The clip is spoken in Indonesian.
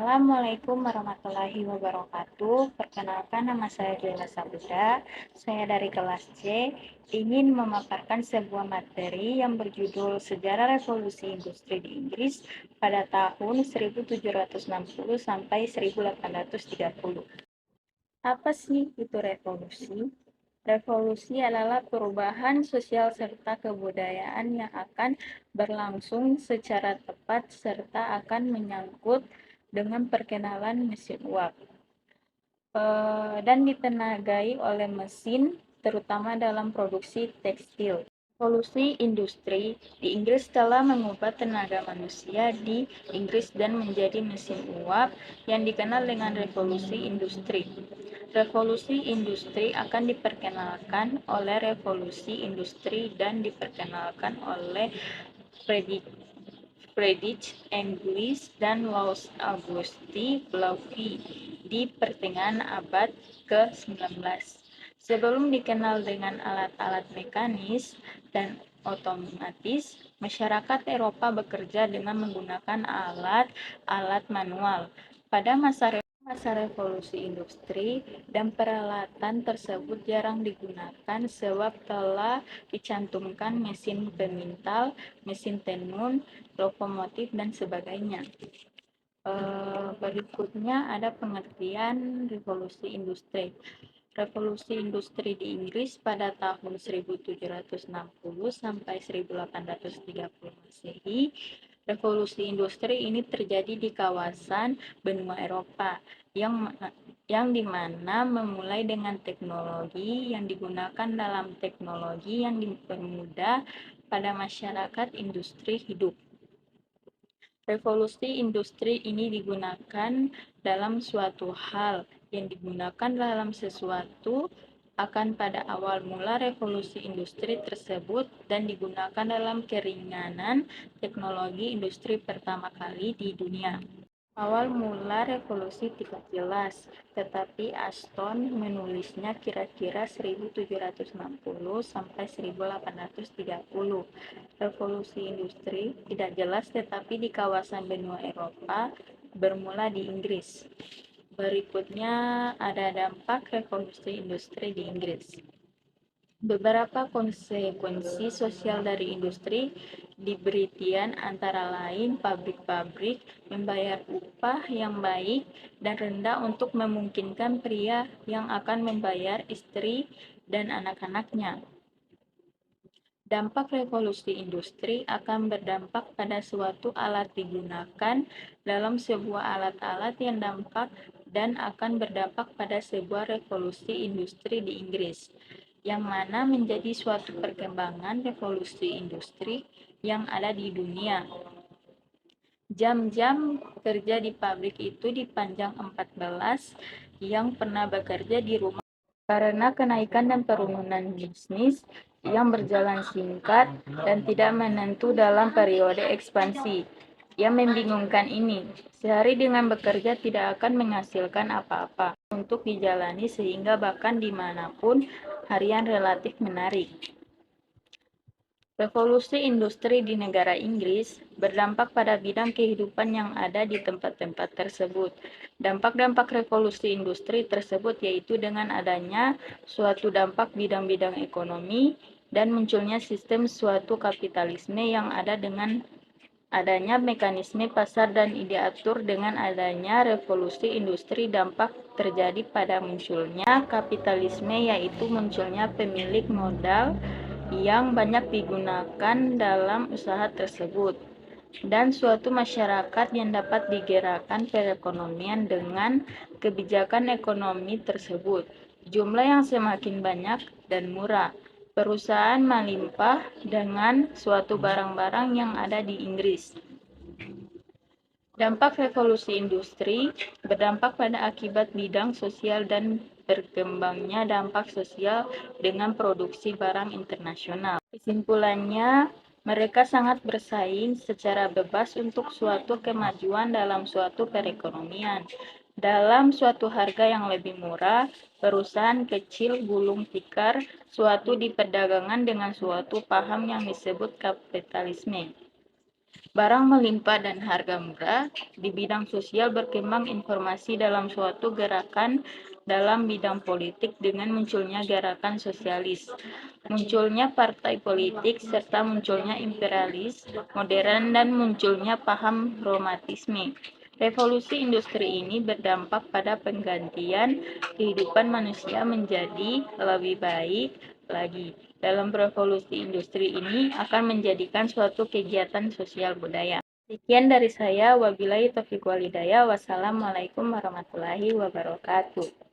Assalamualaikum warahmatullahi wabarakatuh. Perkenalkan, nama saya Juliana Sabuda. Saya dari kelas C ingin memaparkan sebuah materi yang berjudul Sejarah Revolusi Industri di Inggris pada tahun 1760 sampai 1830. Apa sih itu revolusi? Revolusi adalah perubahan sosial serta kebudayaan yang akan berlangsung secara tepat serta akan menyangkut dengan perkenalan mesin uap dan ditenagai oleh mesin, terutama dalam produksi tekstil. Revolusi industri di Inggris telah mengubah tenaga manusia di Inggris dan menjadi mesin uap yang dikenal dengan revolusi industri. Revolusi industri akan diperkenalkan oleh revolusi industri dan diperkenalkan oleh Friedrich Engels dan Louis Auguste Blount di pertengahan abad ke-19. Sebelum dikenal dengan alat-alat mekanis dan otomatis, masyarakat Eropa bekerja dengan menggunakan alat-alat manual. Pada masa revolusi industri dan peralatan tersebut jarang digunakan sebab telah dicantumkan mesin pemintal, mesin tenun, lokomotif, dan sebagainya. Berikutnya ada pengertian revolusi industri. Revolusi industri di Inggris pada tahun 1760 sampai 1830 Masehi. Revolusi industri ini terjadi di kawasan benua Eropa yang dimana memulai dengan teknologi yang digunakan dalam teknologi yang dipermudah pada masyarakat industri hidup. Revolusi industri ini digunakan dalam suatu hal yang digunakan dalam sesuatu akan pada awal mula revolusi industri tersebut dan digunakan dalam keringanan teknologi industri pertama kali di dunia. Awal mula revolusi tidak jelas, tetapi Aston menulisnya kira-kira 1760 sampai 1830. Revolusi industri tidak jelas tetapi di kawasan benua Eropa bermula di Inggris. Berikutnya ada dampak revolusi industri di Inggris. Beberapa konsekuensi sosial dari industri di Britian antara lain pabrik-pabrik membayar upah yang baik dan rendah untuk memungkinkan pria yang akan membayar istri dan anak-anaknya. Dampak revolusi industri akan berdampak pada suatu alat digunakan dalam sebuah alat-alat yang dampak dan akan berdampak pada sebuah revolusi industri di Inggris, yang mana menjadi suatu perkembangan revolusi industri yang ada di dunia. Jam-jam kerja di pabrik itu dipanjang 14 yang pernah bekerja di rumah karena kenaikan dan penurunan bisnis yang berjalan singkat dan tidak menentu dalam periode ekspansi. Yang membingungkan ini, sehari dengan bekerja tidak akan menghasilkan apa-apa untuk dijalani sehingga bahkan dimanapun harian relatif menarik. Revolusi industri di negara Inggris berdampak pada bidang kehidupan yang ada di tempat-tempat tersebut. Dampak-dampak revolusi industri tersebut yaitu dengan adanya suatu dampak bidang-bidang ekonomi dan munculnya sistem suatu kapitalisme yang ada dengan adanya mekanisme pasar dan diatur dengan adanya revolusi industri. Dampak terjadi pada munculnya kapitalisme yaitu munculnya pemilik modal yang banyak digunakan dalam usaha tersebut dan suatu masyarakat yang dapat digerakkan perekonomian dengan kebijakan ekonomi tersebut. Jumlah yang semakin banyak dan murah. Perusahaan melimpah dengan suatu barang-barang yang ada di Inggris. Dampak revolusi industri berdampak pada akibat bidang sosial dan berkembangnya dampak sosial dengan produksi barang internasional. Kesimpulannya, mereka sangat bersaing secara bebas untuk suatu kemajuan dalam suatu perekonomian. Dalam suatu harga yang lebih murah, perusahaan kecil gulung tikar suatu di perdagangan dengan suatu paham yang disebut kapitalisme. Barang melimpah dan harga murah. Di bidang sosial berkembang informasi dalam suatu gerakan dalam bidang politik dengan munculnya gerakan sosialis, munculnya partai politik, serta munculnya imperialis modern dan munculnya paham romantisme. Revolusi industri ini berdampak pada penggantian kehidupan manusia menjadi lebih baik lagi. Dalam revolusi industri ini akan menjadikan suatu kegiatan sosial budaya. Sekian dari saya, wabillahi taufiq walhidayah. Wassalamualaikum warahmatullahi wabarakatuh.